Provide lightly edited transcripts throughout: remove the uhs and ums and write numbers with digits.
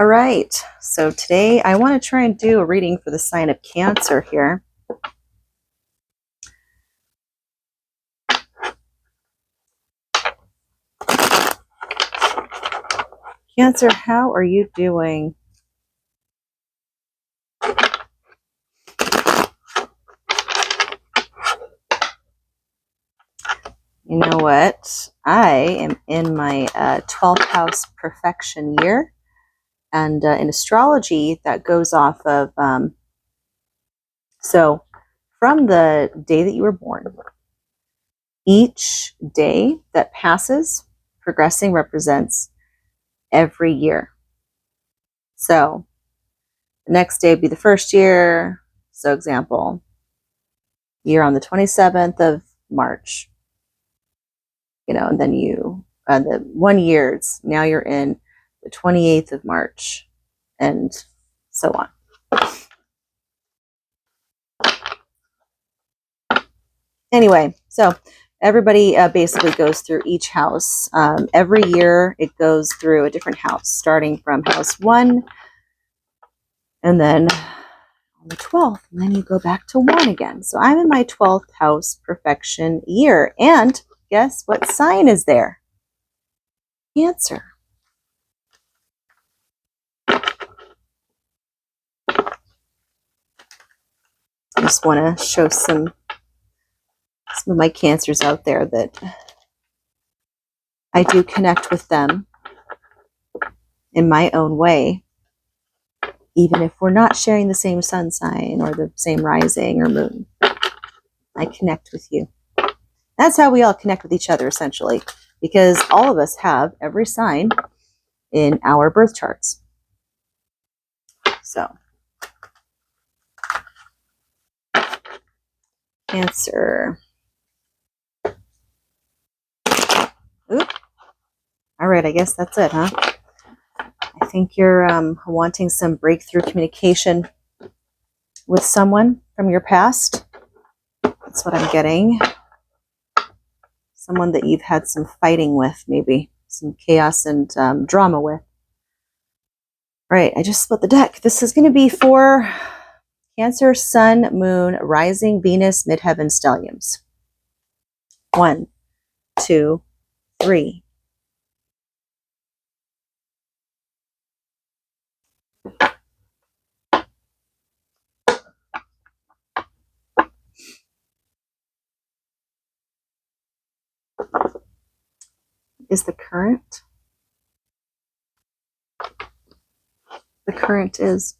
All right, so today I want to try and do a reading for the sign of Cancer here. Cancer, how are you doing? You know what? I am in my 12th house perfection year. And in astrology, that goes off of, so from the day that you were born, each day that passes, progressing, represents every year. So the next day would be the first year. So example, you're on the 27th of March, and then the 1 year, now you're in the 28th of March, and so on. Anyway, so everybody basically goes through each house. Every year it goes through a different house, starting from house 1, and then on the 12th, and then you go back to 1 again. So I'm in my 12th house perfection year, and guess what sign is there? Cancer. I just want to show some of my Cancers out there that I do connect with them in my own way, even if we're not sharing the same sun sign or the same rising or moon. I connect with you. That's how we all connect with each other, essentially, because all of us have every sign in our birth charts. So, Cancer. Oop. All right, I guess that's it, huh? I think you're wanting some breakthrough communication with someone from your past. That's what I'm getting. Someone that you've had some fighting with, maybe some chaos and drama with. All right, I just split the deck. This is going to be for Cancer, Sun, Moon, Rising, Venus, Midheaven, Stelliums. 1, 2, 3. Is the current? The current is.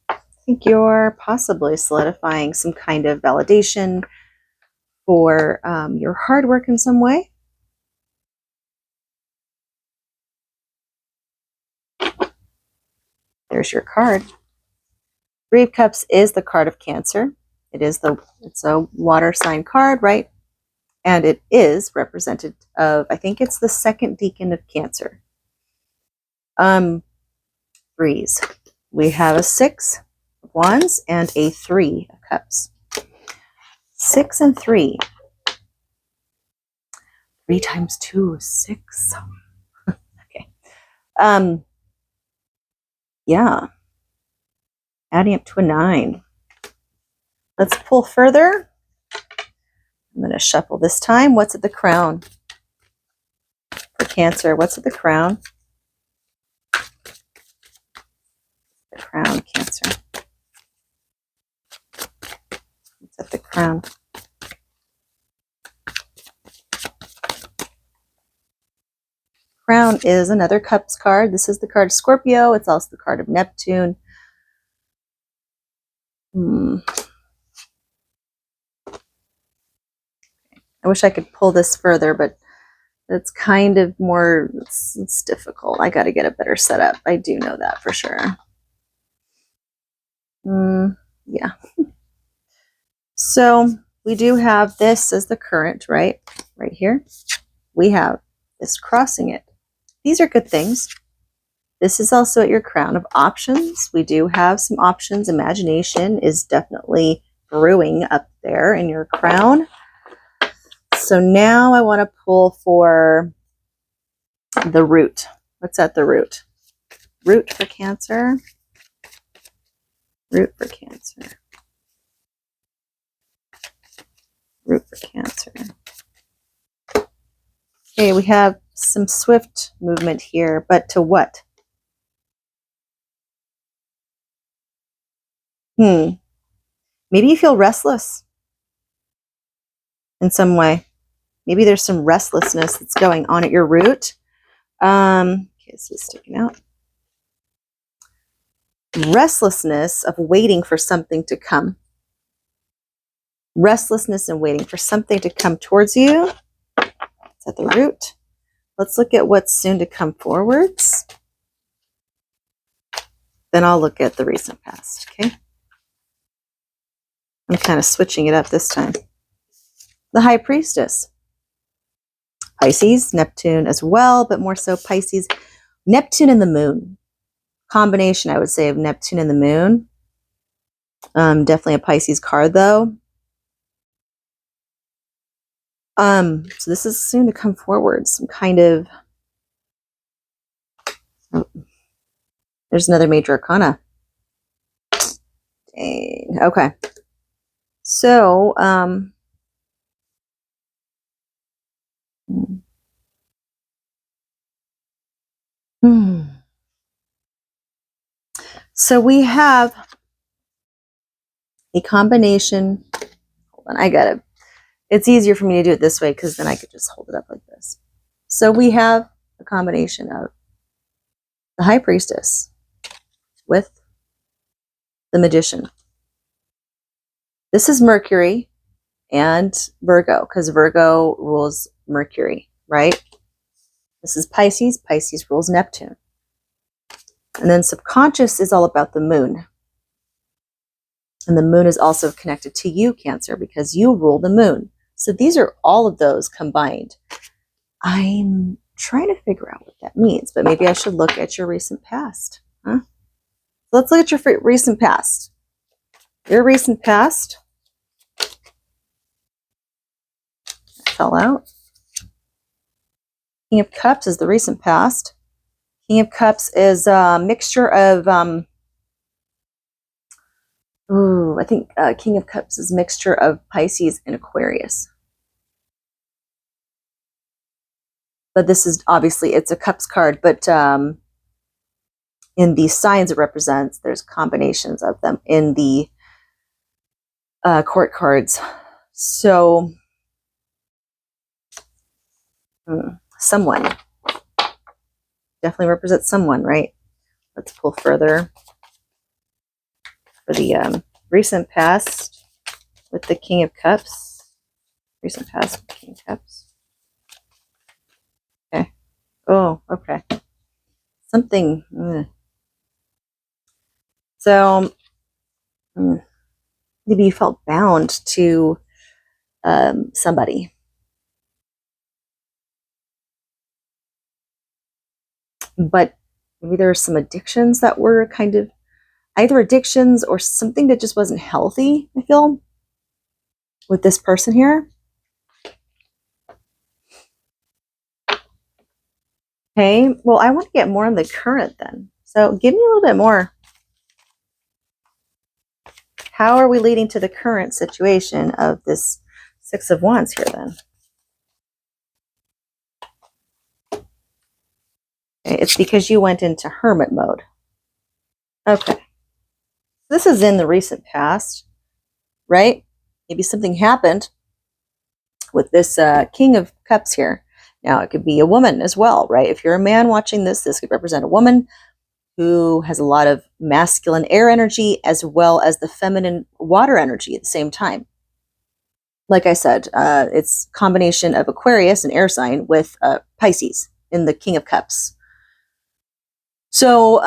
I think you're possibly solidifying some kind of validation for your hard work in some way. There's your card. 3 of Cups is the card of Cancer. It's a water sign card, right? And it is representative of, I think it's the 2nd decan of Cancer. 3s. We have a 6 of Wands and a 3 of Cups. 6 and 3. 3 times 2 is 6. Okay. Yeah. Adding up to a 9. Let's pull further. I'm going to shuffle this time. What's at the crown for Cancer? What's at the crown? The crown, Cancer. What's at the crown? Crown is another Cups card. This is the card of Scorpio. It's also the card of Neptune. I wish I could pull this further, but it's kind of more, it's difficult. I got to get a better setup. I do know that for sure. Yeah. So we do have this as the current, right? Right here. We have this crossing it. These are good things. This is also at your crown of options. We do have some options. Imagination is definitely brewing up there in your crown. So now I want to pull for The root. What's at the root? Root for Cancer. Root for Cancer. Root for Cancer. Okay, we have some swift movement here, but to what? Maybe you feel restless in some way. Maybe there's some restlessness that's going on at your root. Okay, this is sticking out. Restlessness of waiting for something to come. Restlessness and waiting for something to come towards you. It's at the root. Let's look at what's soon to come forwards. Then I'll look at the recent past, okay? I'm kind of switching it up this time. The High Priestess. Pisces, Neptune as well, but more so Pisces. Neptune and the Moon. Combination, I would say, of Neptune and the Moon. Definitely a Pisces card, though. So this is soon to come forward. Some kind of... Oh, there's another major arcana. Dang. Okay. So, so we have a combination. Hold on, it's easier for me to do it this way because then I could just hold it up like this. So we have a combination of the High Priestess with the Magician. This is Mercury and Virgo, because Virgo rules Mercury, right? This is Pisces. Pisces rules Neptune. And then subconscious is all about the moon. And the moon is also connected to you, Cancer, because you rule the moon. So these are all of those combined. I'm trying to figure out what that means, but maybe I should look at your recent past. Huh? Let's look at your recent past. Your recent past fell out. King of Cups is the recent past. King of Cups is a mixture of, I think King of Cups is a mixture of Pisces and Aquarius. But this is obviously, it's a Cups card, but in the signs it represents, there's combinations of them in the court cards. So, someone. Definitely represents someone, right? Let's pull further for the recent past with the King of Cups. Recent past with King of Cups. Okay. Oh, okay. Something. So, maybe you felt bound to somebody. But maybe there were some addictions that were kind of either addictions or something that just wasn't healthy, I feel, with this person here. Okay, well, I want to get more on the current then. So give me a little bit more. How are we leading to the current situation of this Six of Wands here then? Okay, it's because you went into hermit mode. Okay. This is in the recent past, right? Maybe something happened with this King of Cups here. Now, it could be a woman as well, right? If you're a man watching this, this could represent a woman who has a lot of masculine air energy as well as the feminine water energy at the same time. Like I said, it's a combination of Aquarius, an air sign, with Pisces in the King of Cups. So,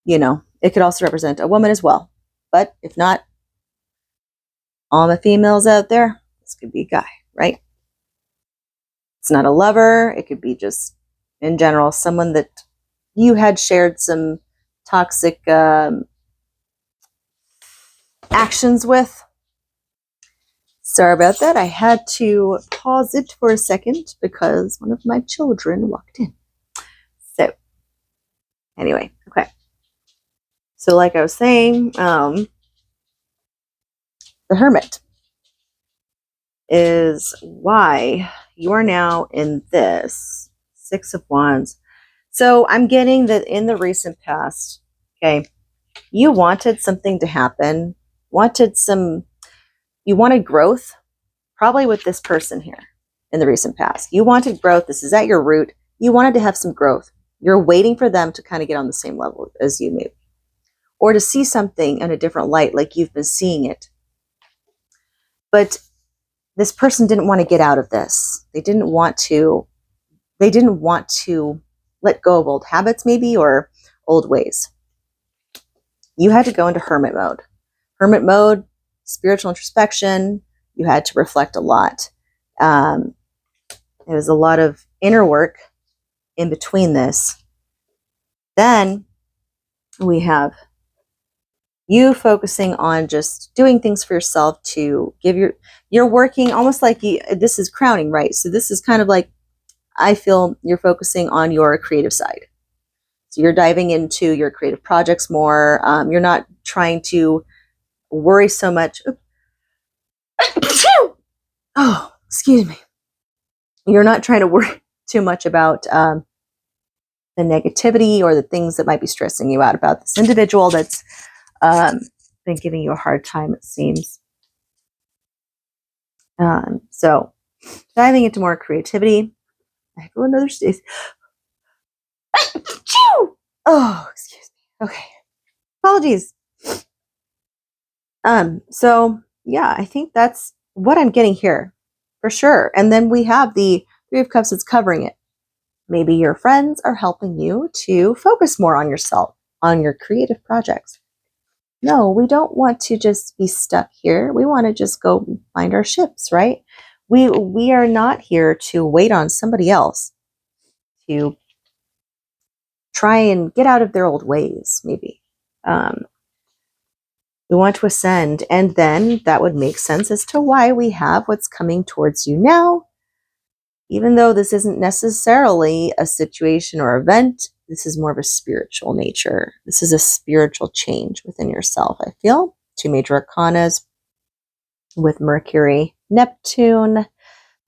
you know, it could also represent a woman as well. But if not, all the females out there, this could be a guy, right? It's not a lover. It could be just, in general, someone that you had shared some toxic actions with. Sorry about that. I had to pause it for a second because one of my children walked in. So, anyway, okay. So, like I was saying, the Hermit is why you are now in this Six of Wands. So, I'm getting that in the recent past, okay, you wanted something to happen, you wanted growth, probably with this person here in the recent past. You wanted growth. This is at your root. You wanted to have some growth. You're waiting for them to kind of get on the same level as you, maybe, or to see something in a different light, like you've been seeing it. But this person didn't want to get out of this. They didn't want to let go of old habits, maybe, or old ways. You had to go into hermit mode. Hermit mode, spiritual introspection. You had to reflect a lot. There was a lot of inner work in between this. Then we have you focusing on just doing things for yourself to give you're working almost like this is crowning, right? So this is kind of like, I feel you're focusing on your creative side. So you're diving into your creative projects more. You're not trying to worry so much. Oh, excuse me. You're not trying to worry too much about the negativity or the things that might be stressing you out about this individual that's been giving you a hard time, it seems. So diving into more creativity. I go another stage. Oh, excuse me. Okay. Apologies. So yeah, I think that's what I'm getting here for sure. And then we have the Three of Cups that's covering it. Maybe your friends are helping you to focus more on yourself, on your creative projects. No, we don't want to just be stuck here. We want to just go find our ships, right? We are not here to wait on somebody else to try and get out of their old ways, maybe. We want to ascend, and then that would make sense as to why we have what's coming towards you now. Even though this isn't necessarily a situation or event, this is more of a spiritual nature. This is a spiritual change within yourself, I feel. Two major arcanas with Mercury, Neptune,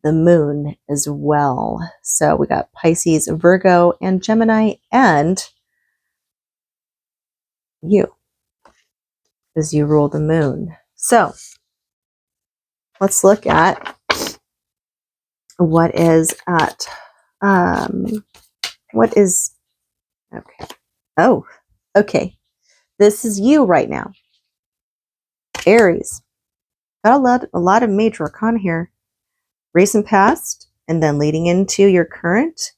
the moon as well. So we got Pisces, Virgo, and Gemini, and you, as you rule the moon. So let's look at what is at, what is, okay. Oh, okay. This is you right now. Aries. Got a lot of major arcana here. Recent past, and then leading into your current.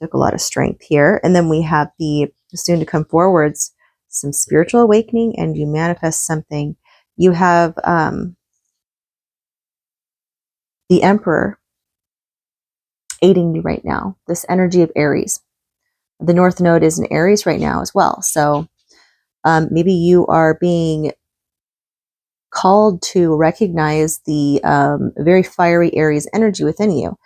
Took a lot of strength here. And then we have the soon to come forwards, some spiritual awakening, and you manifest something. You have the Emperor aiding you right now, this energy of Aries. The North Node is in Aries right now as well. So maybe you are being called to recognize the very fiery Aries energy within you.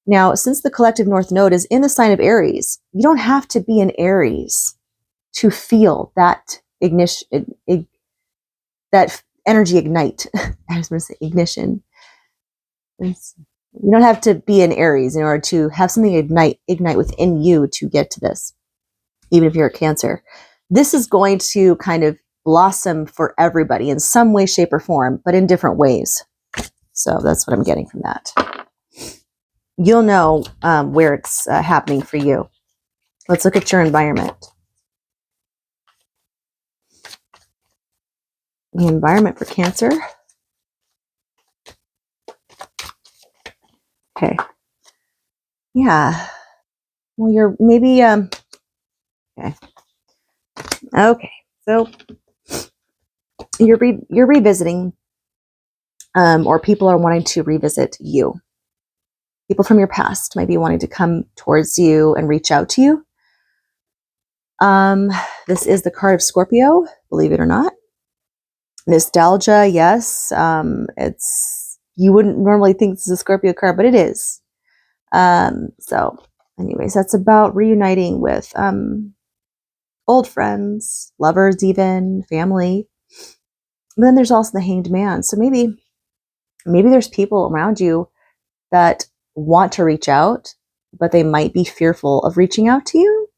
Now, since the collective North Node is in the sign of Aries, you don't have to be an Aries to feel that ignition, that energy ignite. I was going to say ignition. You don't have to be an Aries in order to have something ignite within you to get to this, even if you're a Cancer. This is going to kind of blossom for everybody in some way, shape, or form, but in different ways. So that's what I'm getting from that. You'll know where it's happening for you. Let's look at your environment. The environment for Cancer. Okay. Yeah. Well, you're maybe, okay. Okay. So you're revisiting, or people are wanting to revisit you. People from your past might be wanting to come towards you and reach out to you. This is the card of Scorpio, believe it or not. Nostalgia, yes. It's you wouldn't normally think this is a Scorpio card, but it is. So anyways, that's about reuniting with old friends, lovers, even family. But then there's also the Hanged Man. So maybe there's people around you that want to reach out, but they might be fearful of reaching out to you.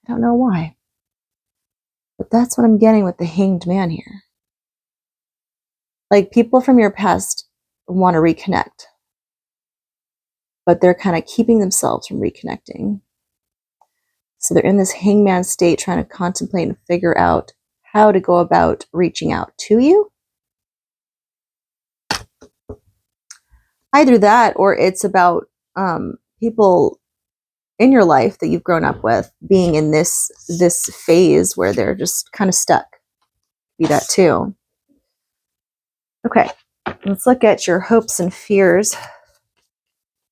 I don't know why. But that's what I'm getting with the Hanged Man here. Like, people from your past want to reconnect, but they're kind of keeping themselves from reconnecting. So they're in this hangman state, trying to contemplate and figure out how to go about reaching out to you. Either that, or it's about people in your life that you've grown up with being in this phase where they're just kind of stuck. Be that too. Okay, let's look at your hopes and fears,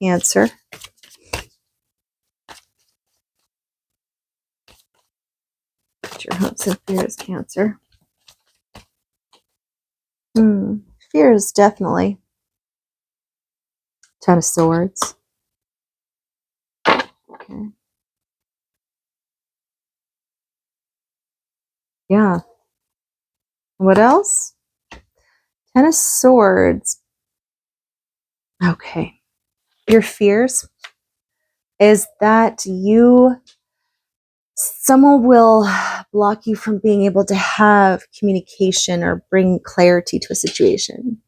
Cancer. Your hopes and fears, Cancer. Fears, definitely. Ten of Swords. Okay. Yeah. What else? Ten of Swords. Okay. Your fears is that someone will block you from being able to have communication or bring clarity to a situation.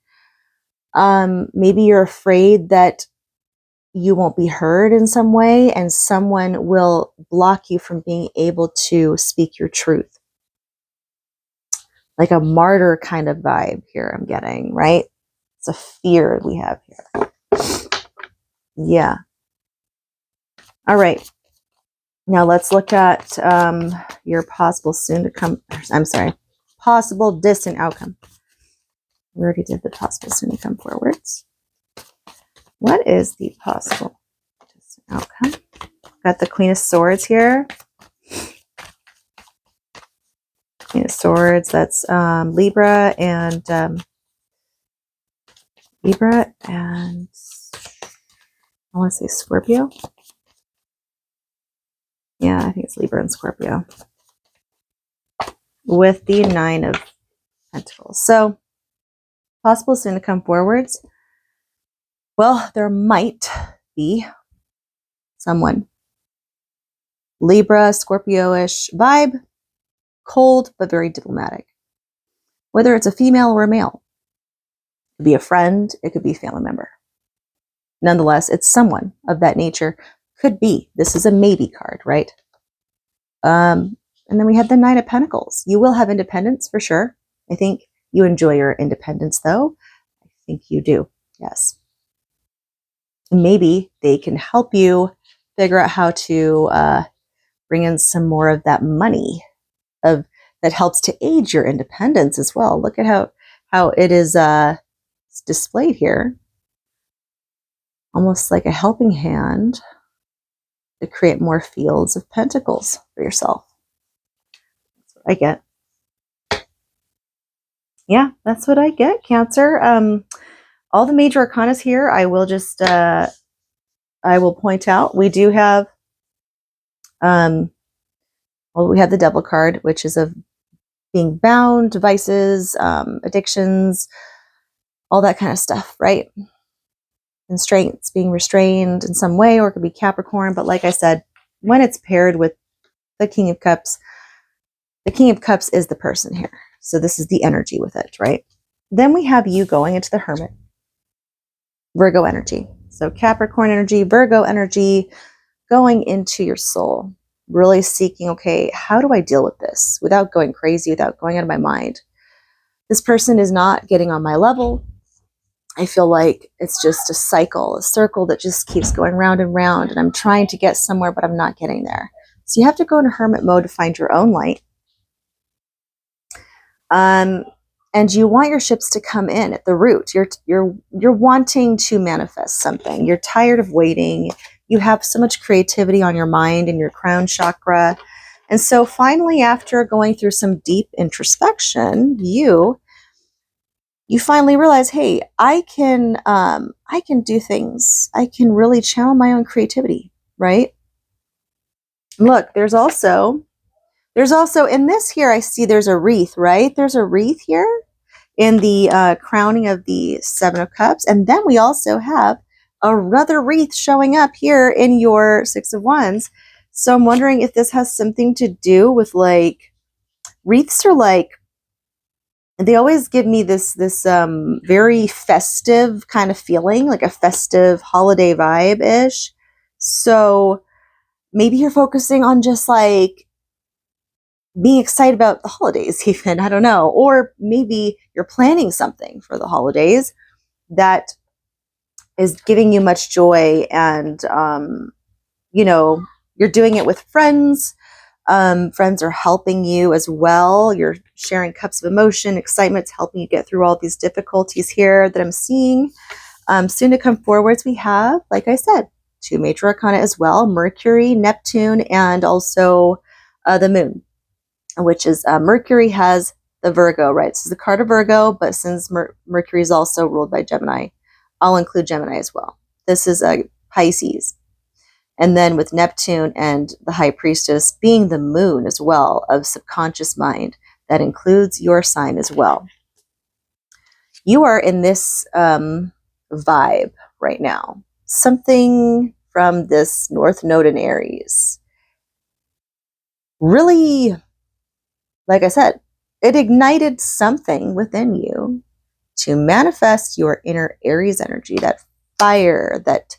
Maybe you're afraid that you won't be heard in some way, and someone will block you from being able to speak your truth. Like a martyr kind of vibe here I'm getting, right? It's a fear we have here. Yeah. All right. Now let's look at your possible possible distant outcome. We already did the possible soon to come forwards. What is the possible distant outcome? Got the Queen of Swords here. Queen of Swords, that's Libra and I want to say Scorpio. Yeah, I think it's Libra and Scorpio. With the Nine of Pentacles. So, possible soon to come forwards. Well, there might be someone. Libra, Scorpio-ish vibe. Cold, but very diplomatic. Whether it's a female or a male. It could be a friend. It could be a family member. Nonetheless, it's someone of that nature. Could be. This is a maybe card, right? And then we have the Nine of Pentacles. You will have independence for sure. I think you enjoy your independence, though. I think you do. Yes. Maybe they can help you figure out how to bring in some more of that money that helps to aid your independence as well. Look at how it is displayed here. Almost like a helping hand to create more fields of pentacles for yourself. That's what I get. Yeah, that's what I get, Cancer. All the major arcanas here, I will just I will point out. We do have we have the Devil card, which is of being bound, vices, addictions, all that kind of stuff, right? Constraints, being restrained in some way, or it could be Capricorn. But like I said, when it's paired with the King of Cups is the person here. So this is the energy with it, right? Then we have you going into the Hermit. Virgo energy. So Capricorn energy, Virgo energy, going into your soul. Really seeking, okay, how do I deal with this without going crazy, without going out of my mind? This person is not getting on my level. I feel like it's just a circle that just keeps going round and round, and I'm trying to get somewhere, but I'm not getting there. So you have to go into hermit mode to find your own light. And you want your ships to come in at the root. You're wanting to manifest something. You're tired of waiting. You have so much creativity on your mind and your crown chakra. And so finally, after going through some deep introspection, you you finally realize, hey, I can do things. I can really channel my own creativity, right? Look, there's also in this here, I see there's a wreath, right? There's a wreath here in the crowning of the Seven of Cups. And then we also have another wreath showing up here in your Six of Wands. So I'm wondering if this has something to do with, like, wreaths are like, they always give me this very festive kind of feeling, like a festive holiday vibe-ish. So maybe you're focusing on just like being excited about the holidays, even, I don't know. Or maybe you're planning something for the holidays that is giving you much joy, and you know, you're doing it with friends. Friends are helping you as well. You're sharing cups of emotion, excitement, helping you get through all these difficulties here that I'm seeing. Soon to come forwards, we have, like I said, 2 major arcana as well: Mercury, Neptune, and also the moon, which is Mercury has the Virgo, right? This is the card of Virgo, but since Mercury is also ruled by Gemini, I'll include Gemini as well. This is a Pisces. And then with Neptune and the High Priestess being the moon as well, of subconscious mind, that includes your sign as well. You are in this vibe right now. Something from this North Node in Aries. Really, like I said, it ignited something within you to manifest your inner Aries energy, that fire, that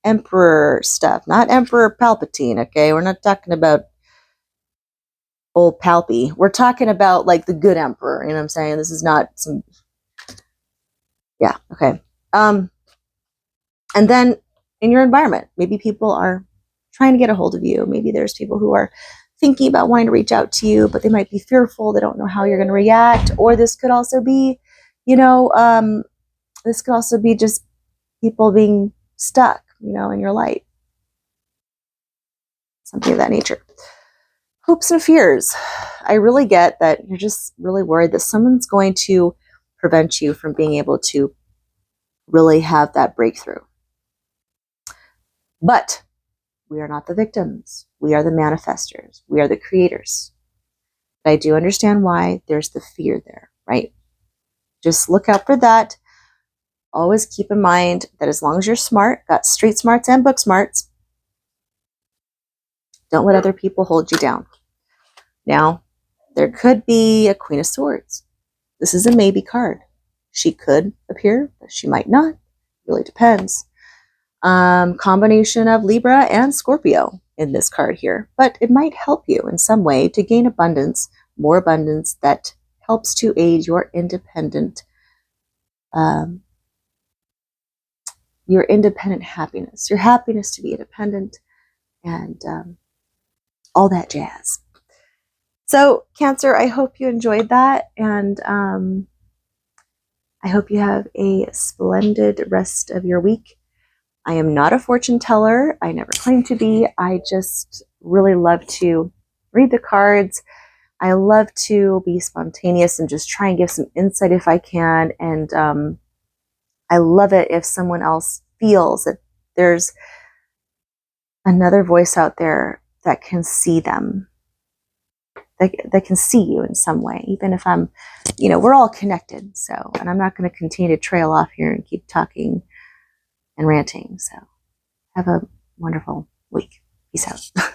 Emperor stuff, not Emperor Palpatine, okay? We're not talking about old Palpy. We're talking about like the good Emperor, you know what I'm saying? This is not some, yeah, okay. And then in your environment, maybe people are trying to get a hold of you. Maybe there's people who are thinking about wanting to reach out to you, but they might be fearful. They don't know how you're going to react. Or this could also be, you know, this could also be just people being stuck, you know, in your life. Something of that nature. Hopes and fears. I really get that you're just really worried that someone's going to prevent you from being able to really have that breakthrough. But we are not the victims. We are the manifestors. We are the creators. But I do understand why there's the fear there, right? Just look out for that. Always keep in mind that as long as you're smart, got street smarts and book smarts, don't let other people hold you down. Now, there could be a Queen of Swords. This is a maybe card. She could appear, but she might not. Really depends. Combination of Libra and Scorpio in this card here. But it might help you in some way to gain abundance, more abundance that helps to aid your independent happiness. Your happiness to be independent and all that jazz. So, Cancer, I hope you enjoyed that, and I hope you have a splendid rest of your week. I am not a fortune teller. I never claim to be. I just really love to read the cards. I love to be spontaneous and just try and give some insight if I can. And I love it if someone else feels that there's another voice out there that can see them, that can see you in some way, even if I'm, you know, we're all connected. So, and I'm not going to continue to trail off here and keep talking and ranting. So have a wonderful week. Peace out.